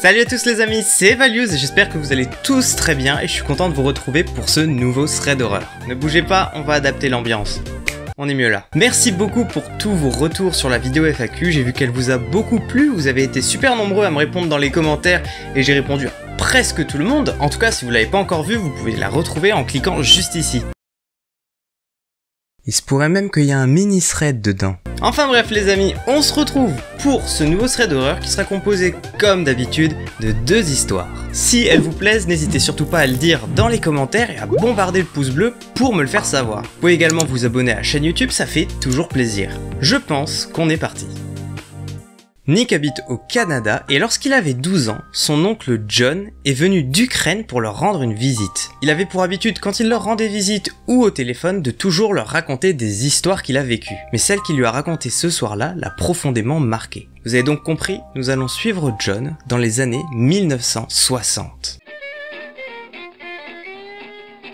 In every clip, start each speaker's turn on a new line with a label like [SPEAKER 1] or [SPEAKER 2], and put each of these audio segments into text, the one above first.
[SPEAKER 1] Salut à tous les amis, c'est Values et j'espère que vous allez tous très bien et je suis content de vous retrouver pour ce nouveau thread d'horreur. Ne bougez pas, on va adapter l'ambiance. On est mieux là. Merci beaucoup pour tous vos retours sur la vidéo FAQ, j'ai vu qu'elle vous a beaucoup plu, vous avez été super nombreux à me répondre dans les commentaires et j'ai répondu à presque tout le monde. En tout cas, si vous l'avez pas encore vue, vous pouvez la retrouver en cliquant juste ici. Il se pourrait même qu'il y ait un mini thread dedans. Enfin bref les amis, on se retrouve pour ce nouveau thread d'horreur qui sera composé comme d'habitude de 2 histoires. Si elles vous plaisent, n'hésitez surtout pas à le dire dans les commentaires et à bombarder le pouce bleu pour me le faire savoir. Vous pouvez également vous abonner à la chaîne YouTube, ça fait toujours plaisir. Je pense qu'on est parti. Nick habite au Canada et lorsqu'il avait 12 ans, son oncle John est venu d'Ukraine pour leur rendre une visite. Il avait pour habitude, quand il leur rendait visite ou au téléphone, de toujours leur raconter des histoires qu'il a vécues. Mais celle qu'il lui a racontée ce soir-là l'a profondément marqué. Vous avez donc compris, nous allons suivre John dans les années 1960.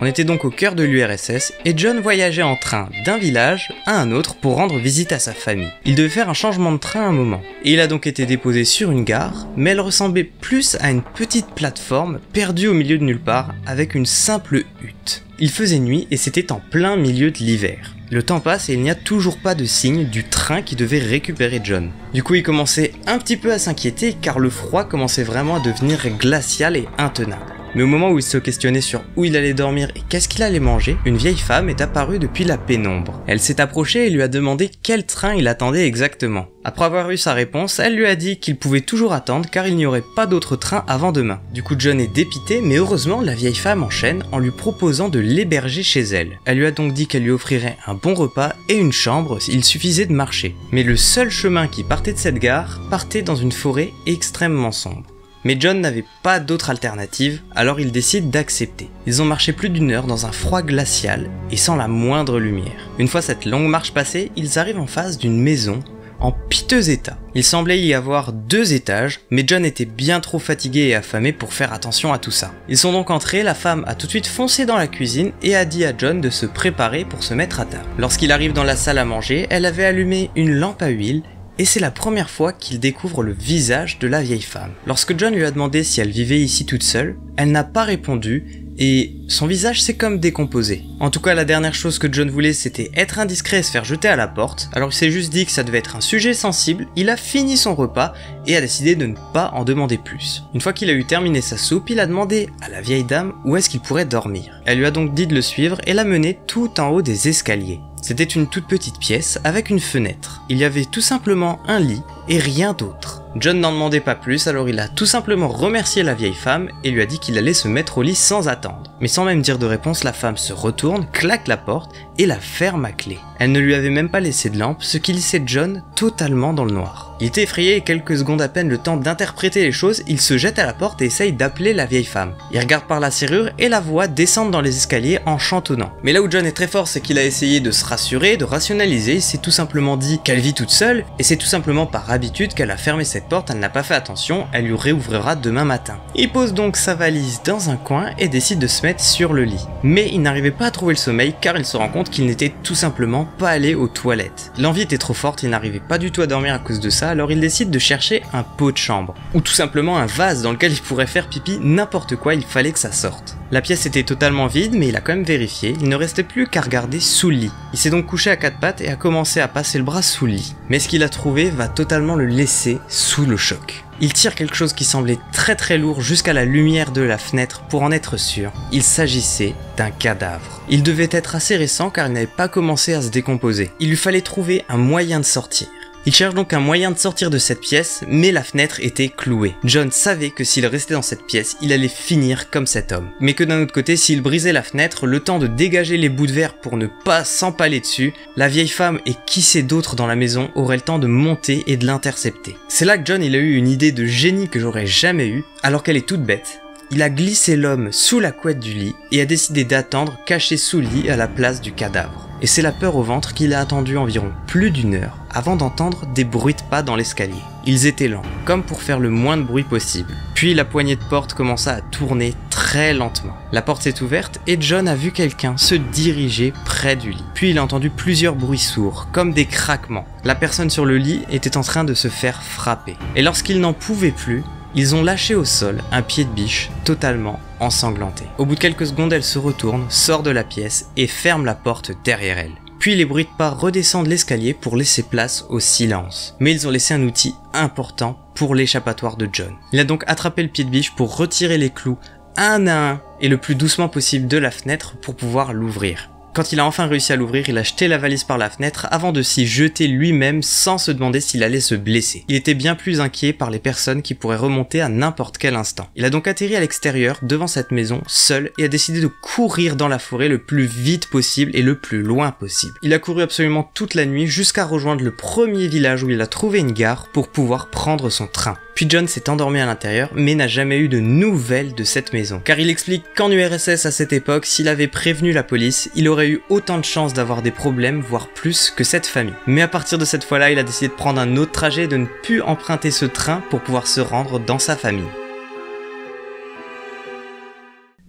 [SPEAKER 1] On était donc au cœur de l'URSS et John voyageait en train d'un village à un autre pour rendre visite à sa famille. Il devait faire un changement de train à un moment. Et il a donc été déposé sur une gare, mais elle ressemblait plus à une petite plateforme perdue au milieu de nulle part avec une simple hutte. Il faisait nuit et c'était en plein milieu de l'hiver. Le temps passe et il n'y a toujours pas de signe du train qui devait récupérer John. Du coup il commençait un petit peu à s'inquiéter car le froid commençait vraiment à devenir glacial et intenable. Mais au moment où il se questionnait sur où il allait dormir et qu'est-ce qu'il allait manger, une vieille femme est apparue depuis la pénombre. Elle s'est approchée et lui a demandé quel train il attendait exactement. Après avoir eu sa réponse, elle lui a dit qu'il pouvait toujours attendre car il n'y aurait pas d'autre train avant demain. Du coup John est dépité, mais heureusement la vieille femme enchaîne en lui proposant de l'héberger chez elle. Elle lui a donc dit qu'elle lui offrirait un bon repas et une chambre, il suffisait de marcher. Mais le seul chemin qui partait de cette gare partait dans une forêt extrêmement sombre. Mais John n'avait pas d'autre alternative, alors il décide d'accepter. Ils ont marché plus d'1 heure dans un froid glacial et sans la moindre lumière. Une fois cette longue marche passée, ils arrivent en face d'une maison en piteux état. Il semblait y avoir 2 étages, mais John était bien trop fatigué et affamé pour faire attention à tout ça. Ils sont donc entrés, la femme a tout de suite foncé dans la cuisine et a dit à John de se préparer pour se mettre à table. Lorsqu'il arrive dans la salle à manger, elle avait allumé une lampe à huile et c'est la première fois qu'il découvre le visage de la vieille femme. Lorsque John lui a demandé si elle vivait ici toute seule, elle n'a pas répondu et son visage s'est comme décomposé. En tout cas, la dernière chose que John voulait, c'était être indiscret et se faire jeter à la porte. Alors il s'est juste dit que ça devait être un sujet sensible, il a fini son repas et a décidé de ne pas en demander plus. Une fois qu'il a eu terminé sa soupe, il a demandé à la vieille dame où est-ce qu'il pourrait dormir. Elle lui a donc dit de le suivre et l'a mené tout en haut des escaliers. C'était une toute petite pièce avec une fenêtre. Il y avait tout simplement un lit et rien d'autre. John n'en demandait pas plus, alors il a tout simplement remercié la vieille femme et lui a dit qu'il allait se mettre au lit sans attendre. Mais sans même dire de réponse, la femme se retourne, claque la porte et la ferme à clé. Elle ne lui avait même pas laissé de lampe, ce qui laissait John totalement dans le noir. Il était effrayé et quelques secondes à peine le temps d'interpréter les choses, il se jette à la porte et essaye d'appeler la vieille femme. Il regarde par la serrure et la voit descendre dans les escaliers en chantonnant. Mais là où John est très fort, c'est qu'il a essayé de se rassurer, de rationaliser, il s'est tout simplement dit qu'elle vit toute seule et c'est tout simplement par habitude qu'elle a fermé cette porte, elle n'a pas fait attention, elle lui réouvrira demain matin. Il pose donc sa valise dans un coin et décide de se mettre sur le lit. Mais il n'arrivait pas à trouver le sommeil car il se rend compte qu'il n'était tout simplement pas allé aux toilettes. L'envie était trop forte, il n'arrivait pas du tout à dormir à cause de ça, alors il décide de chercher un pot de chambre, ou tout simplement un vase dans lequel il pourrait faire pipi, n'importe quoi, il fallait que ça sorte. La pièce était totalement vide, mais il a quand même vérifié, il ne restait plus qu'à regarder sous le lit. Il s'est donc couché à 4 pattes et a commencé à passer le bras sous le lit. Mais ce qu'il a trouvé va totalement le laisser sous le choc. Il tire quelque chose qui semblait très lourd jusqu'à la lumière de la fenêtre pour en être sûr. Il s'agissait d'un cadavre. Il devait être assez récent car il n'avait pas commencé à se décomposer. Il lui fallait trouver un moyen de sortir. Il cherche donc un moyen de sortir de cette pièce, mais la fenêtre était clouée. John savait que s'il restait dans cette pièce, il allait finir comme cet homme. Mais que d'un autre côté, s'il brisait la fenêtre, le temps de dégager les bouts de verre pour ne pas s'empaler dessus, la vieille femme et qui sait d'autres dans la maison auraient le temps de monter et de l'intercepter. C'est là que John il a eu une idée de génie que j'aurais jamais eue, alors qu'elle est toute bête. Il a glissé l'homme sous la couette du lit et a décidé d'attendre caché sous le lit à la place du cadavre. Et c'est la peur au ventre qu'il a attendu environ plus d'1 heure avant d'entendre des bruits de pas dans l'escalier. Ils étaient lents, comme pour faire le moins de bruit possible. Puis la poignée de porte commença à tourner très lentement. La porte s'est ouverte et John a vu quelqu'un se diriger près du lit. Puis il a entendu plusieurs bruits sourds, comme des craquements. La personne sur le lit était en train de se faire frapper. Et lorsqu'il n'en pouvait plus, ils ont lâché au sol un pied de biche totalement ensanglanté. Au bout de quelques secondes, elle se retourne, sort de la pièce et ferme la porte derrière elle. Puis les bruits de pas redescendent l'escalier pour laisser place au silence. Mais ils ont laissé un outil important pour l'échappatoire de John. Il a donc attrapé le pied de biche pour retirer les clous un à un et le plus doucement possible de la fenêtre pour pouvoir l'ouvrir. Quand il a enfin réussi à l'ouvrir, il a jeté la valise par la fenêtre avant de s'y jeter lui-même sans se demander s'il allait se blesser. Il était bien plus inquiet par les personnes qui pourraient remonter à n'importe quel instant. Il a donc atterri à l'extérieur, devant cette maison, seul, et a décidé de courir dans la forêt le plus vite possible et le plus loin possible. Il a couru absolument toute la nuit jusqu'à rejoindre le premier village où il a trouvé une gare pour pouvoir prendre son train. Puis John s'est endormi à l'intérieur, mais n'a jamais eu de nouvelles de cette maison. Car il explique qu'en URSS à cette époque, s'il avait prévenu la police, il aurait eu autant de chances d'avoir des problèmes, voire plus, que cette famille. Mais à partir de cette fois-là, il a décidé de prendre un autre trajet et de ne plus emprunter ce train pour pouvoir se rendre dans sa famille.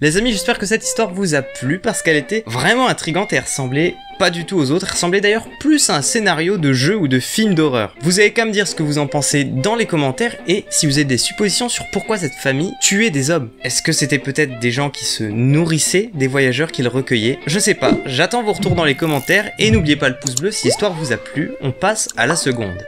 [SPEAKER 1] Les amis, j'espère que cette histoire vous a plu parce qu'elle était vraiment intrigante et ressemblait pas du tout aux autres. Elle ressemblait d'ailleurs plus à un scénario de jeu ou de film d'horreur. Vous avez qu'à me dire ce que vous en pensez dans les commentaires et si vous avez des suppositions sur pourquoi cette famille tuait des hommes. Est-ce que c'était peut-être des gens qui se nourrissaient des voyageurs qu'ils recueillaient? Je sais pas, j'attends vos retours dans les commentaires et n'oubliez pas le pouce bleu si l'histoire vous a plu. On passe à la seconde.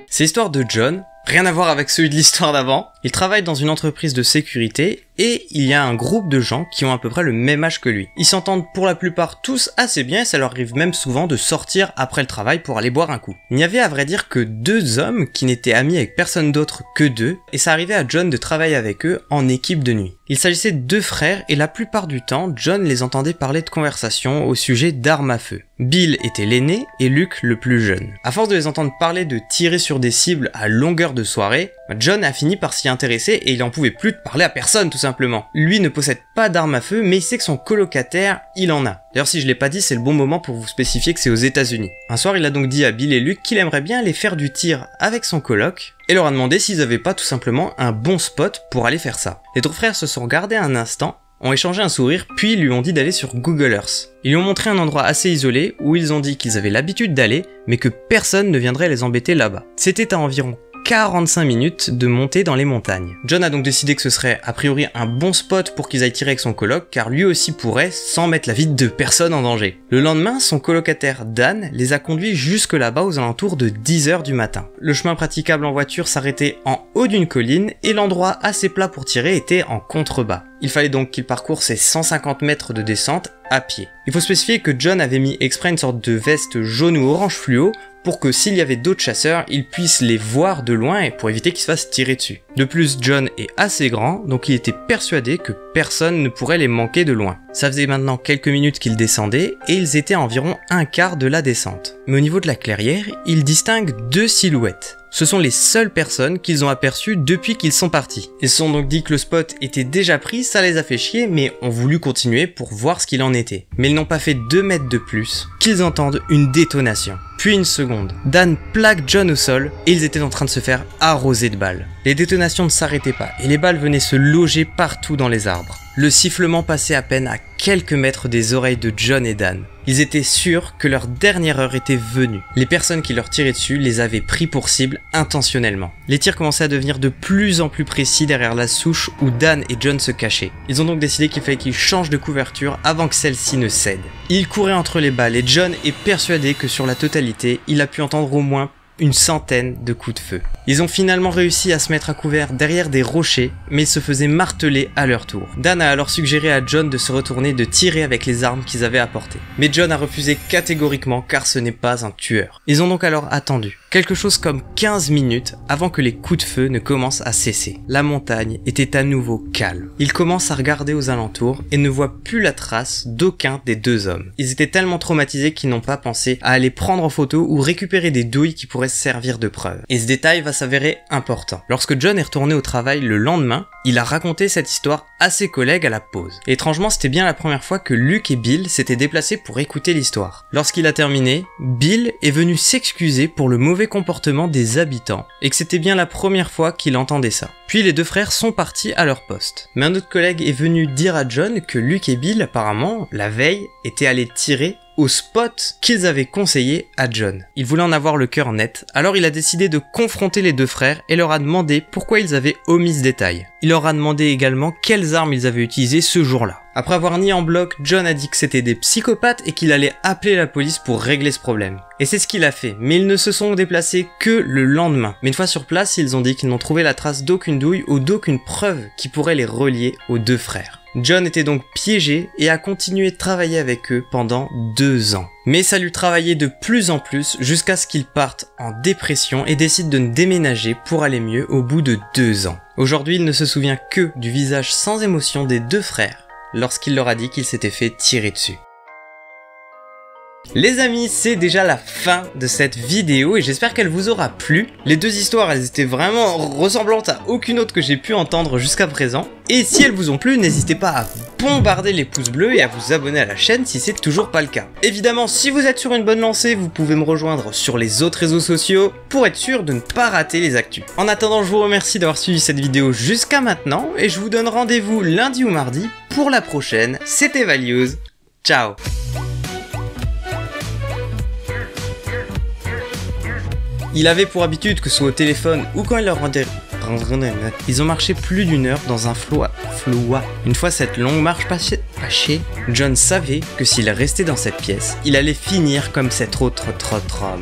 [SPEAKER 1] C'est l'histoire de John. Rien à voir avec celui de l'histoire d'avant. Il travaille dans une entreprise de sécurité et il y a un groupe de gens qui ont à peu près le même âge que lui. Ils s'entendent pour la plupart tous assez bien et ça leur arrive même souvent de sortir après le travail pour aller boire un coup. Il n'y avait à vrai dire que 2 hommes qui n'étaient amis avec personne d'autre que d'eux et ça arrivait à John de travailler avec eux en équipe de nuit. Il s'agissait de 2 frères et la plupart du temps, John les entendait parler de conversations au sujet d'armes à feu. Bill était l'aîné et Luke le plus jeune. À force de les entendre parler de tirer sur des cibles à longueur de soirée, John a fini par s'y intéresser et il en pouvait plus de parler à personne tout simplement. Lui ne possède pas d'armes à feu mais il sait que son colocataire, il en a. D'ailleurs si je l'ai pas dit, c'est le bon moment pour vous spécifier que c'est aux États-Unis. Un soir il a donc dit à Bill et Luke qu'il aimerait bien aller faire du tir avec son coloc et leur a demandé s'ils avaient pas tout simplement un bon spot pour aller faire ça. Les 2 frères se sont regardés un instant, ont échangé un sourire, puis lui ont dit d'aller sur Google Earth. Ils lui ont montré un endroit assez isolé où ils ont dit qu'ils avaient l'habitude d'aller, mais que personne ne viendrait les embêter là-bas. C'était à environ 45 minutes de montée dans les montagnes. John a donc décidé que ce serait a priori un bon spot pour qu'ils aillent tirer avec son coloc, car lui aussi pourrait, sans mettre la vie de personne en danger. Le lendemain, son colocataire Dan les a conduits jusque là-bas aux alentours de 10h du matin. Le chemin praticable en voiture s'arrêtait en haut d'une colline et l'endroit assez plat pour tirer était en contrebas. Il fallait donc qu'il parcourt ses 150 mètres de descente à pied. Il faut spécifier que John avait mis exprès une sorte de veste jaune ou orange fluo pour que s'il y avait d'autres chasseurs, ils puissent les voir de loin et pour éviter qu'ils se fassent tirer dessus. De plus, John est assez grand, donc il était persuadé que personne ne pourrait les manquer de loin. Ça faisait maintenant quelques minutes qu'ils descendaient et ils étaient à environ un quart de la descente. Mais au niveau de la clairière, ils distinguent 2 silhouettes. Ce sont les seules personnes qu'ils ont aperçues depuis qu'ils sont partis. Ils se sont donc dit que le spot était déjà pris, ça les a fait chier, mais ont voulu continuer pour voir ce qu'il en était. Mais ils n'ont pas fait 2 mètres de plus qu'ils entendent une détonation. Puis une seconde, Dan plaque John au sol et ils étaient en train de se faire arroser de balles. Les détonations ne s'arrêtaient pas et les balles venaient se loger partout dans les arbres. Le sifflement passait à peine à quelques mètres des oreilles de John et Dan. Ils étaient sûrs que leur dernière heure était venue. Les personnes qui leur tiraient dessus les avaient pris pour cible intentionnellement. Les tirs commençaient à devenir de plus en plus précis derrière la souche où Dan et John se cachaient. Ils ont donc décidé qu'il fallait qu'ils changent de couverture avant que celle-ci ne cède. Ils couraient entre les balles et John est persuadé que sur la totalité, il a pu entendre au moins une centaine de coups de feu. Ils ont finalement réussi à se mettre à couvert derrière des rochers, mais ils se faisaient marteler à leur tour. Dan a alors suggéré à John de se retourner et de tirer avec les armes qu'ils avaient apportées. Mais John a refusé catégoriquement car ce n'est pas un tueur. Ils ont donc alors attendu, quelque chose comme 15 minutes avant que les coups de feu ne commencent à cesser. La montagne était à nouveau calme. Ils commencent à regarder aux alentours et ne voient plus la trace d'aucun des 2 hommes. Ils étaient tellement traumatisés qu'ils n'ont pas pensé à aller prendre en photo ou récupérer des douilles qui pourraient servir de preuve. Et ce détail va s'avérer important. Lorsque John est retourné au travail le lendemain, il a raconté cette histoire à ses collègues à la pause. Et étrangement, c'était bien la première fois que Luke et Bill s'étaient déplacés pour écouter l'histoire. Lorsqu'il a terminé, Bill est venu s'excuser pour le mauvais comportement des habitants et que c'était bien la première fois qu'il entendait ça. Puis les 2 frères sont partis à leur poste. Mais un autre collègue est venu dire à John que Luke et Bill, apparemment, la veille, étaient allés tirer au spot qu'ils avaient conseillé à John. Il voulait en avoir le cœur net, alors il a décidé de confronter les deux frères et leur a demandé pourquoi ils avaient omis ce détail. Il leur a demandé également quelles armes ils avaient utilisées ce jour-là. Après avoir nié en bloc, John a dit que c'était des psychopathes et qu'il allait appeler la police pour régler ce problème. Et c'est ce qu'il a fait, mais ils ne se sont déplacés que le lendemain. Mais une fois sur place, ils ont dit qu'ils n'ont trouvé la trace d'aucune douille ou d'aucune preuve qui pourrait les relier aux deux frères. John était donc piégé et a continué de travailler avec eux pendant 2 ans. Mais ça lui travaillait de plus en plus jusqu'à ce qu'il parte en dépression et décide de déménager pour aller mieux au bout de 2 ans. Aujourd'hui, il ne se souvient que du visage sans émotion des deux frères lorsqu'il leur a dit qu'il s'était fait tirer dessus. Les amis, c'est déjà la fin de cette vidéo et j'espère qu'elle vous aura plu. Les deux histoires, elles étaient vraiment ressemblantes à aucune autre que j'ai pu entendre jusqu'à présent. Et si elles vous ont plu, n'hésitez pas à bombarder les pouces bleus et à vous abonner à la chaîne si c'est toujours pas le cas. Évidemment, si vous êtes sur une bonne lancée, vous pouvez me rejoindre sur les autres réseaux sociaux pour être sûr de ne pas rater les actus. En attendant, je vous remercie d'avoir suivi cette vidéo jusqu'à maintenant et je vous donne rendez-vous lundi ou mardi pour la prochaine. C'était Values, ciao! Il avait pour habitude que ce soit au téléphone ou quand il leur rendait... Ils ont marché plus d'1 heure dans un floa. Une fois cette longue marche passée, John savait que s'il restait dans cette pièce, il allait finir comme cet autre homme.